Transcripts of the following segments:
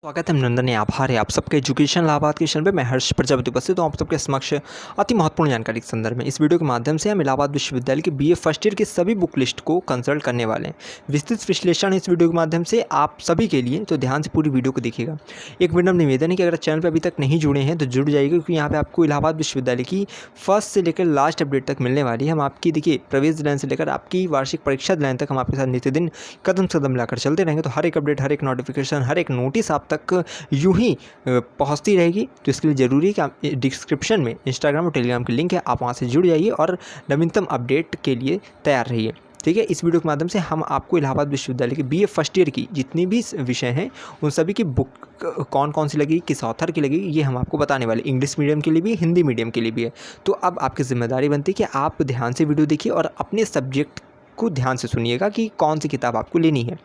स्वागत है नंदन आभार है आप सबके एजुकेशन इलाहाबाद के चैनल पे। मैं हर्ष प्रजापति उपस्थित हूँ आप सबके समक्ष अति महत्वपूर्ण जानकारी के संदर्भ में। इस वीडियो के माध्यम से हम इलाहाबाद विश्वविद्यालय के बीए फर्स्ट ईयर की सभी बुक लिस्ट को कंसल्ट करने वाले हैं। विस्तृत विश्लेषण इस वीडियो के माध्यम से आप सभी के लिए, तो ध्यान से पूरी वीडियो को देखिएगा। एक विनम्र निवेदन है कि अगर चैनल पर अभी तक नहीं जुड़े हैं तो जुड़ जाइएगा, क्योंकि यहाँ पर आपको इलाहाबाद विश्वविद्यालय की फर्स्ट से लेकर लास्ट अपडेट तक मिलने वाली है। हम आपकी देखिए प्रवेश दिलाने से लेकर आपकी वार्षिक परीक्षा दिलाने तक हम आपके साथ नित्य दिन कदम से कदम मिलाकर चलते रहेंगे। तो हर एक अपडेट, हर एक नोटिफिकेशन, हर एक नोटिस आप तक यूँ ही पहुंचती रहेगी। तो इसके लिए ज़रूरी है कि आप डिस्क्रिप्शन में इंस्टाग्राम और टेलीग्राम की लिंक है, आप वहां से जुड़ जाइए और नवीनतम अपडेट के लिए तैयार रहिए। ठीक है, इस वीडियो के माध्यम से हम आपको इलाहाबाद विश्वविद्यालय के बीए फर्स्ट ईयर की जितनी भी विषय हैं उन सभी की बुक कौन कौन सी लगी, किस ऑथर की लगी, ये हम आपको बताने वाले। इंग्लिश मीडियम के लिए भी, हिंदी मीडियम के लिए भी है। तो अब आपकी जिम्मेदारी बनती है कि आप ध्यान से वीडियो देखिए और अपने सब्जेक्ट को ध्यान से सुनिएगा कि कौन सी किताब आपको लेनी है।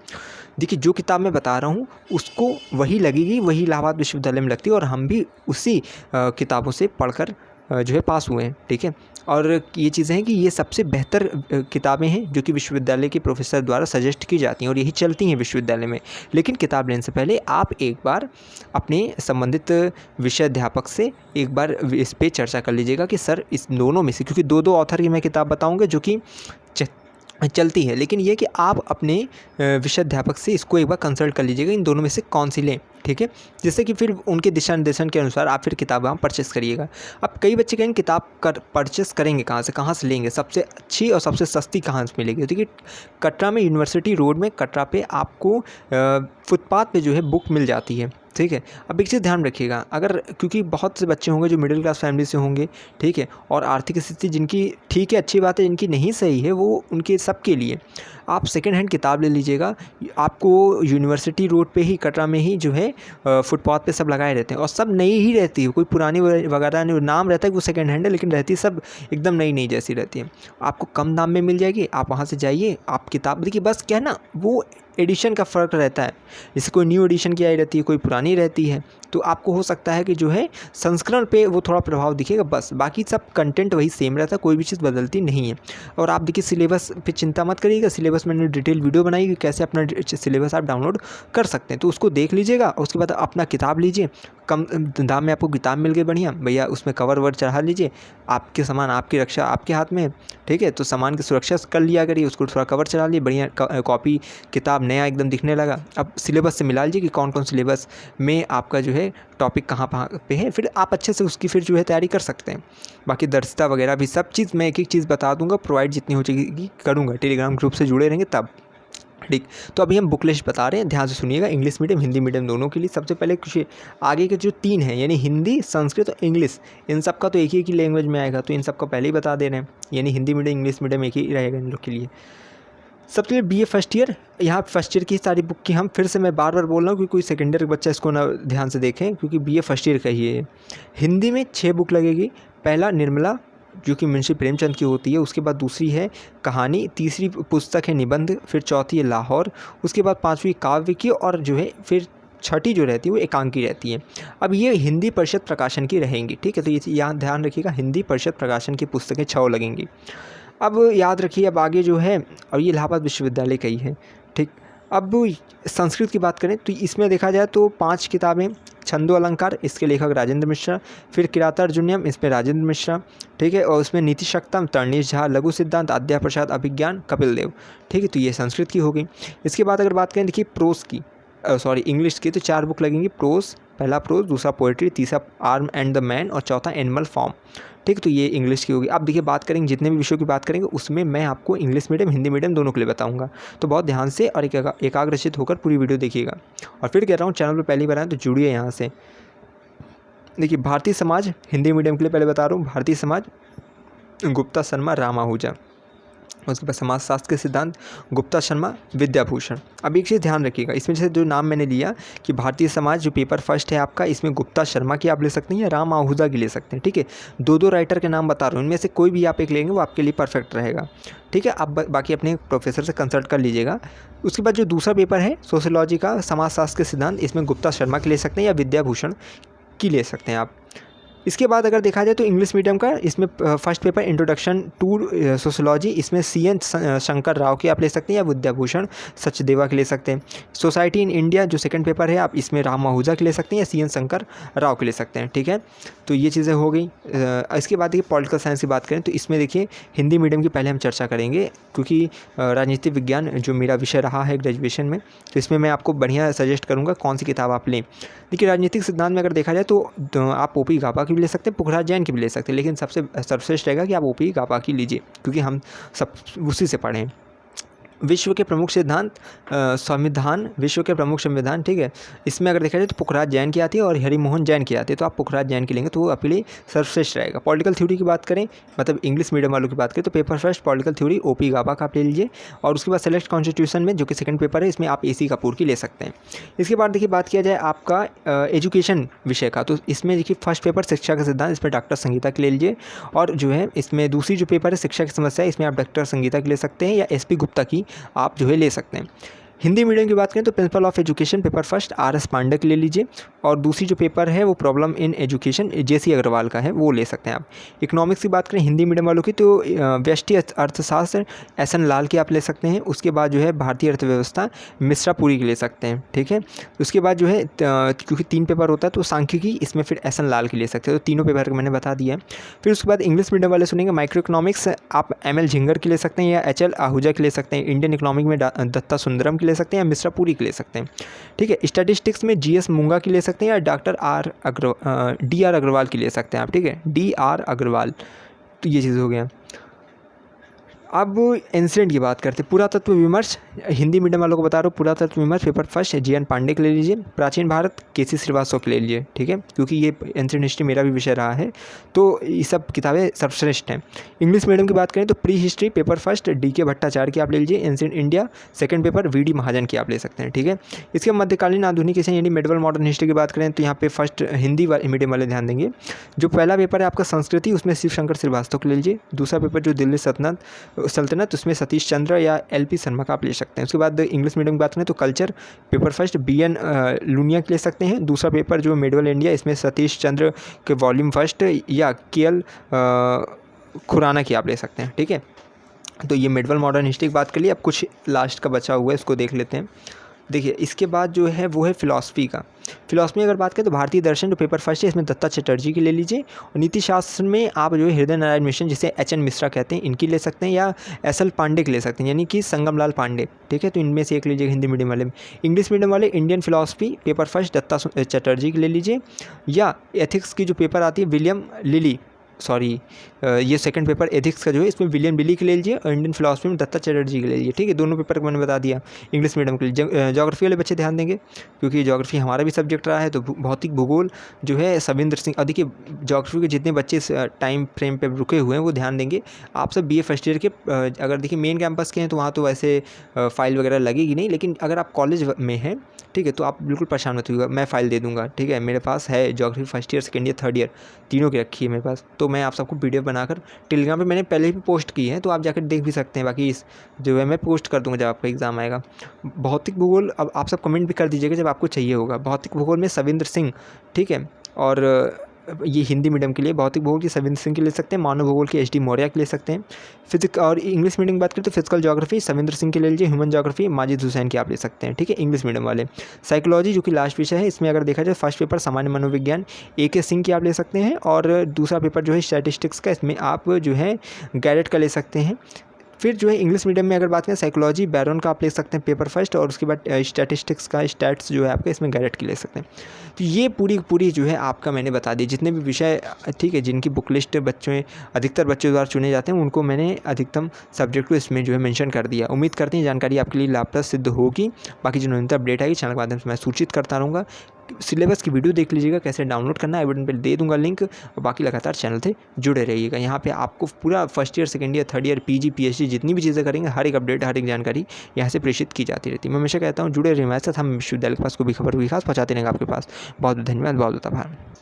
देखिए, जो किताब मैं बता रहा हूँ उसको वही लगेगी, वही इलाहाबाद विश्वविद्यालय में लगती है और हम भी उसी किताबों से पढ़कर जो है पास हुए हैं। ठीक है, और ये चीज़ें हैं कि ये सबसे बेहतर किताबें हैं जो कि विश्वविद्यालय के प्रोफेसर द्वारा सजेस्ट की जाती हैं और यही चलती हैं विश्वविद्यालय में। लेकिन किताब लेने से पहले आप एक बार अपने संबंधित विषय अध्यापक से एक बार इस पर चर्चा कर लीजिएगा कि सर इस दोनों में से, क्योंकि दो ऑथर की मैं किताब बताऊँगा जो कि चलती है, लेकिन ये कि आप अपने विषय अध्यापक से इसको एक बार कंसल्ट कर लीजिएगा इन दोनों में से कौन सी लें। ठीक है, जिससे कि फिर उनके दिशा निर्देशन के अनुसार आप फिर किताब वहाँ परचेस करिएगा। अब कई बच्चे कहेंगे किताब परचेस करेंगे कहाँ से लेंगे, सबसे अच्छी और सबसे सस्ती कहाँ से मिलेगी। देखिए, कटरा में यूनिवर्सिटी रोड में कटरा पे आपको फुटपाथ पे जो है बुक मिल जाती है। ठीक है, अब एक चीज़ ध्यान रखिएगा, अगर क्योंकि बहुत से बच्चे होंगे जो मिडिल क्लास फैमिली से होंगे, ठीक है, और आर्थिक स्थिति जिनकी ठीक है, अच्छी बात है, जिनकी नहीं सही है, वो उनके सबके लिए आप सेकेंड हैंड किताब ले लीजिएगा। आपको यूनिवर्सिटी रोड पे ही, कटरा में ही जो है फुटपाथ पे सब लगाए रहते हैं और सब नई ही रहती है, कोई पुरानी वगैरह नहीं। नाम रहता है कि वो सेकेंड हैंड है, लेकिन रहती सब एकदम नई जैसी रहती है। आपको कम दाम में मिल जाएगी, आप वहाँ से जाइए, आप किताब देखिए। बस क्या है ना, वो एडिशन का फ़र्क रहता है, जैसे कोई न्यू एडिशन की आई रहती है, कोई पुरानी रहती है, तो आपको हो सकता है कि जो है संस्करण पे वो थोड़ा प्रभाव दिखेगा, बस बाकी सब कंटेंट वही सेम रहता है, कोई भी चीज़ बदलती नहीं है। और आप देखिए, सिलेबस पे चिंता मत करिएगा, सिलेबस मैंने डिटेल वीडियो बनाई कि कैसे अपना सिलेबस आप डाउनलोड कर सकते हैं, तो उसको देख लीजिएगा। उसके बाद अपना किताब लीजिए, कम दाम में आपको किताब मिल गई बढ़िया भैया, उसमें कवर वर चढ़ा लीजिए। आपके सामान, आपकी रक्षा आपके हाथ में है। ठीक है, तो सामान की सुरक्षा कर लिया करिए, उसको थोड़ा कवर चढ़ा लिए, बढ़िया कॉपी किताब नया एकदम दिखने लगा। अब सिलेबस से मिला लीजिए कि कौन कौन सिलेबस में आपका जो है टॉपिक कहाँ पे है, फिर आप अच्छे से उसकी फिर जो है तैयारी कर सकते हैं। बाकी दर्शिता वगैरह भी सब चीज़ मैं एक एक चीज़ बता दूंगा, प्रोवाइड जितनी हो जाएगी करूँगा। टेलीग्राम ग्रुप से जुड़े रहेंगे तब। ठीक, तो अभी हम बुक लिस्ट बता रहे हैं, ध्यान से सुनिएगा। इंग्लिश मीडियम, हिंदी मीडियम दोनों के लिए सबसे पहले कुछ आगे के जो 3 हैं, यानी हिंदी, संस्कृत और इंग्लिश, इन सब का तो एक ही लैंग्वेज में आएगा, तो इन सब का पहले ही बता दे रहे हैं। यानी हिंदी मीडियम, इंग्लिश मीडियम एक ही रहेगा इन लोग के लिए। सबसे पहले बीए फर्स्ट ईयर, यहाँ फर्स्ट ईयर की सारी बुक की हम फिर से मैं बार बार बोल रहा हूँ कि कोई सेकेंड ईयर का बच्चा इसको ना ध्यान से देखें, क्योंकि बीए फर्स्ट ईयर का ही है। हिंदी में 6 बुक लगेगी। पहला निर्मला, जो कि मुंशी प्रेमचंद की होती है। उसके बाद दूसरी है कहानी, तीसरी पुस्तक है निबंध, फिर चौथी है लाहौर, उसके बाद 5वीं काव्य की, और जो है फिर छठी जो रहती है वो एकांकी रहती है। अब ये हिंदी परिषद प्रकाशन की रहेंगी। ठीक है, तो ये यहाँ ध्यान रखिएगा, हिंदी परिषद प्रकाशन की पुस्तकें 6 लगेंगी। अब याद रखिए, अब आगे जो है, और ये इलाहाबाद विश्वविद्यालय का ही है। ठीक, अब संस्कृत की बात करें तो इसमें देखा जाए तो 5 किताबें। छंदो अलंकार, इसके लेखक राजेंद्र मिश्रा। फिर किरातार्जुनीयम, इसमें राजेंद्र मिश्रा। ठीक है, और उसमें नीति शक्तम तरणीश झा, लघु सिद्धांत आद्या प्रसाद, अभिज्ञान कपिल देव। ठीक है, तो ये संस्कृत की हो गई। इसके बाद अगर बात करें, देखिए प्रोस की, इंग्लिश की, तो 4 बुक लगेंगी। प्रोस, पहला प्रोस, दूसरा पोएट्री, तीसरा आर्म एंड द मैन, और चौथा एनिमल फॉर्म। ठीक, तो ये इंग्लिश की होगी। अब देखिए, बात करेंगे जितने भी विषयों की बात करेंगे उसमें मैं आपको इंग्लिश मीडियम, हिंदी मीडियम दोनों के लिए बताऊंगा, तो बहुत ध्यान से और एकाग्रचित होकर पूरी वीडियो देखिएगा। और फिर कह रहा हूँ, चैनल पर पहली बार आए तो जुड़िए यहाँ से। देखिए, भारतीय समाज हिंदी मीडियम के लिए पहले बता रहा हूँ, भारतीय समाज गुप्ता शर्मा राम आहूजा। उसके बाद समाजशास्त्र के सिद्धांत गुप्ता शर्मा विद्याभूषण। अब एक चीज़ ध्यान रखिएगा, इसमें जैसे जो नाम मैंने लिया कि भारतीय समाज जो पेपर फर्स्ट है आपका, इसमें गुप्ता शर्मा की आप ले सकते हैं या राम आहूजा की ले सकते हैं। ठीक है, 2 राइटर के नाम बता रहा हूँ, इनमें से कोई भी आप एक लेंगे वो आपके लिए परफेक्ट रहेगा। ठीक है, आप बाकी अपने प्रोफेसर से कंसल्ट कर लीजिएगा। उसके बाद जो दूसरा पेपर है सोशियोलॉजी का समाजशास्त्र के सिद्धांत, इसमें गुप्ता शर्मा की ले सकते हैं या विद्याभूषण की ले सकते हैं आप। इसके बाद अगर देखा जाए तो इंग्लिश मीडियम का इसमें first paper introduction to sociology, इसमें CN शंकर राव के आप ले सकते हैं या विद्याभूषण सचदेवा के ले सकते हैं। सोसाइटी इन इंडिया जो सेकंड पेपर है आप इसमें राम आहूजा के ले सकते हैं या CN शंकर राव के ले सकते हैं। ठीक है, तो ये चीज़ें हो गई। इसके बाद देखिए पॉलिटिकल साइंस की बात करें तो इसमें देखिए हिंदी मीडियम की पहले हम चर्चा करेंगे, क्योंकि राजनीति विज्ञान जो मेरा विषय रहा है ग्रेजुएशन में, तो इसमें मैं आपको बढ़िया सजेस्ट करूँगा कौन सी किताब आप लें। देखिए राजनीतिक सिद्धांत में अगर देखा जाए तो आप OP गाबा की भी ले सकते हैं, पुखराज जैन की भी ले सकते हैं, लेकिन सबसे सर्वश्रेष्ठ रहेगा कि आप OP गाबा की लीजिए, क्योंकि हम सब उसी से पढ़ें। विश्व के प्रमुख सिद्धांत संविधान, विश्व के प्रमुख संविधान, ठीक है, इसमें अगर देखा जाए तो पुखराज जैन की आती है और हरिमोहन जैन की आती है, तो आप पुखराज जैन की लेंगे तो वो आपके लिए सर्वश्रेष्ठ रहेगा। पॉलिटिकल थ्योरी की बात करें, मतलब इंग्लिश मीडियम वालों की बात करें, तो paper first political theory OP गाबा का आप ले लीजिए, और उसके बाद सेलेक्ट कॉन्स्टिट्यूशन में जो कि सेकंड पेपर है, इसमें आप AC कपूर की ले सकते हैं। इसके बाद देखिए बात किया जाए आपका एजुकेशन विषय का, तो इसमें देखिए फर्स्ट पेपर शिक्षा का सिद्धांत, इसमें डॉक्टर संगीता की ले लीजिए, और जो है इसमें दूसरी जो पेपर है शिक्षा की समस्या, इसमें आप डॉक्टर संगीता की ले सकते हैं या SP गुप्ता की आप जो है ले सकते हैं। हिंदी मीडियम की बात करें तो principle of education paper first RS Pandey के ले लीजिए, और दूसरी जो पेपर है वो problem in education JC Agrawal का है, वो ले सकते हैं आप। इकोनॉमिक्स की बात करें हिंदी मीडियम वालों की तो व्यष्टि अर्थशास्त्र SN लाल की आप ले सकते हैं। उसके बाद जो है भारतीय अर्थव्यवस्था मिश्रा पुरी की ले सकते हैं। ठीक है, उसके बाद जो है क्योंकि 3 पेपर होता है तो सांख्यिकी इसमें फिर SN लाल की ले सकते हैं, तो तीनों पेपर मैंने बता दिया है। फिर उसके बाद इंग्लिश मीडियम वाले सुनेंगे माइक्रो इकोनॉमिक्स, आप ML झिंगर की ले सकते हैं या HL आहूजा की ले सकते हैं। इंडियन इकोनॉमिक में दत्ता सुंदरम की ले सकते हैं या मिश्रा पुरी की ले सकते हैं। ठीक है, स्टैटिस्टिक्स में GS मुंगा की ले सकते हैं या डॉक्टर DR अग्रवाल की ले सकते हैं आप। ठीक है, DR अग्रवाल, तो ये चीज़ हो गया। अब एंशिएंट की बात करते हैं, पुरातत्व विमर्श हिंदी मीडियम वालों को बता रहा हूँ, पुरातत्व विमर्श पेपर फर्स्ट JN पांडे के ले लीजिए। प्राचीन भारत KC श्रीवास्तव के ले लीजिए। ठीक है, क्योंकि ये एंशिएंट हिस्ट्री मेरा भी विषय रहा है, तो ये सब किताबें सर्वश्रेष्ठ हैं। इंग्लिश मीडियम की बात करें तो pre history paper first DK Bhattacharya की आप ले लीजिए। Ancient India second paper VD महाजन की आप ले सकते हैं। ठीक है, इसके मध्यकालीन आधुनिक एशिया यानी मेडिवल मॉडर्न हिस्ट्री की बात करें तो यहाँ पे फर्स्ट हिंदी मीडियम वाले ध्यान देंगे। जो पहला पेपर है आपका संस्कृति, उसमें शिव शंकर श्रीवास्तव को ले लीजिए। दूसरा पेपर जो दिल्ली सल्तनत, उसमें सतीश चंद्र या LP शर्मा का आप ले सकते हैं। उसके बाद इंग्लिश मीडियम की बात करें तो culture paper first BN Lunia के ले सकते हैं। दूसरा पेपर जो मेडवल इंडिया, इसमें सतीश चंद्र के वॉल्यूम फर्स्ट या KL खुराना की आप ले सकते हैं। ठीक है, तो ये मेडवल मॉडर्न हिस्ट्री की बात कर ली। अब कुछ लास्ट का बचा हुआ है, इसको देख लेते हैं। देखिए इसके बाद जो है वो है फिलॉसफी का। फिलॉसफी अगर बात करें तो भारतीय दर्शन जो पेपर फर्स्ट है, इसमें दत्ता चटर्जी की ले लीजिए। और नीति शास्त्र में आप जो है हृदय नारायण मिश्र, जिसे HN मिश्रा कहते हैं, इनकी ले सकते हैं या SL पांडे की ले सकते हैं, यानी कि संगमलाल पांडे। ठीक है, तो इनमें से एक लीजिए हिंदी मीडियम वाले। इंग्लिश मीडियम वाले Indian philosophy paper first Datta Chatterjee की ले लीजिए, या एथिक्स की जो पेपर आती है विलियम लिली, ये सेकंड पेपर एथिक्स का जो है इसमें विलियम लिली के ले लीजिए, और इंडियन फिलॉसफी में दत्ता चटर्जी के ले लीजिए। ठीक है, दोनों पेपर को मैंने बता दिया इंग्लिश मीडियम के लिए। ज्योग्राफी वाले बच्चे ध्यान देंगे, क्योंकि ज्योग्राफी हमारा भी सब्जेक्ट रहा है, तो भौतिक भूगोल जो है सविंद्र सिंह। और देखिए ज्योग्राफी के जितने बच्चे इस टाइम फ्रेम पर रुके हुए हैं वो ध्यान देंगे। आप सब BA फर्स्ट ईयर के अगर देखिए मेन कैंपस के हैं तो वहाँ तो वैसे फ़ाइल वगैरह लगेगी नहीं, लेकिन अगर आप कॉलेज में हैं, ठीक है, तो आप बिल्कुल परेशान मत होइएगा, मैं फ़ाइल दे दूँगा। ठीक है, मेरे पास है geography first year second year third year तीनों की रखी है मेरे पास, तो मैं आप सबको PDF बनाकर टेलीग्राम पे मैंने पहले भी पोस्ट की है, तो आप जाकर देख भी सकते हैं। बाकी इस जो है मैं पोस्ट कर दूँगा जब आपका एग्ज़ाम आएगा। भौतिक भूगोल अब आप सब कमेंट भी कर दीजिएगा जब आपको चाहिए होगा। भौतिक भूगोल में सविंद्र सिंह, ठीक है, और ये हिंदी मीडियम के लिए भौतिक भूगोल की सविंद्र सिंह की ले सकते हैं। मानव भूगोल की HD मौर्य की ले सकते हैं। फिजिक्स और इंग्लिश मीडियम की बात करें तो फिजिकल ज्योग्राफी सविंद्र सिंह की ले लीजिए। ह्यूमन ज्योग्राफी माजिद हुसैन की आप ले सकते हैं। ठीक है, इंग्लिश मीडियम वाले। साइकोलॉजी जो कि लास्ट विषय है, इसमें अगर देखा जाए फर्स्ट पेपर सामान्य मनोविज्ञान AK सिंह की आप ले सकते हैं, और दूसरा पेपर जो है स्टैटिस्टिक्स का, इसमें आप जो है गैरेट का ले सकते हैं। फिर जो है इंग्लिश मीडियम में अगर बात करें साइकोलॉजी बैरन का आप ले सकते हैं पेपर फर्स्ट, और उसके बाद स्टैटिस्टिक्स का स्टैट्स जो है आपका इसमें गैरेट की ले सकते हैं। तो ये पूरी जो है आपका मैंने बता दी जितने भी विषय, ठीक है, जिनकी बुक लिस्ट अधिकतर बच्चों द्वारा चुने जाते हैं, उनको मैंने अधिकतम सब्जेक्ट को इसमें जो है मेंशन कर दिया। उम्मीद करते हैं जानकारी आपके लिए लाभप्रद सिद्ध होगी। बाकी जो नवीनतम अपडेट आएगी चैनल के माध्यम से मैं सूचित करता रहूँगा। सिलेबस की वीडियो देख लीजिएगा, कैसे डाउनलोड करना है, आई बटन पर दे दूंगा लिंक, और बाकी लगातार चैनल से जुड़े रहिएगा। यहाँ पे आपको पूरा first year second year third year PG PhD जितनी भी चीज़ें करेंगे, हर एक अपडेट हर एक जानकारी यहाँ से प्रेषित की जाती रहती है। मैं हमेशा कहता हूँ जुड़े रहिए हमारे साथ, हम विश्वविद्यालय के पास कोई भी खबर हुई खास पहुँचाते रहेंगे आपके पास। बहुत धन्यवाद, बहुत आभार।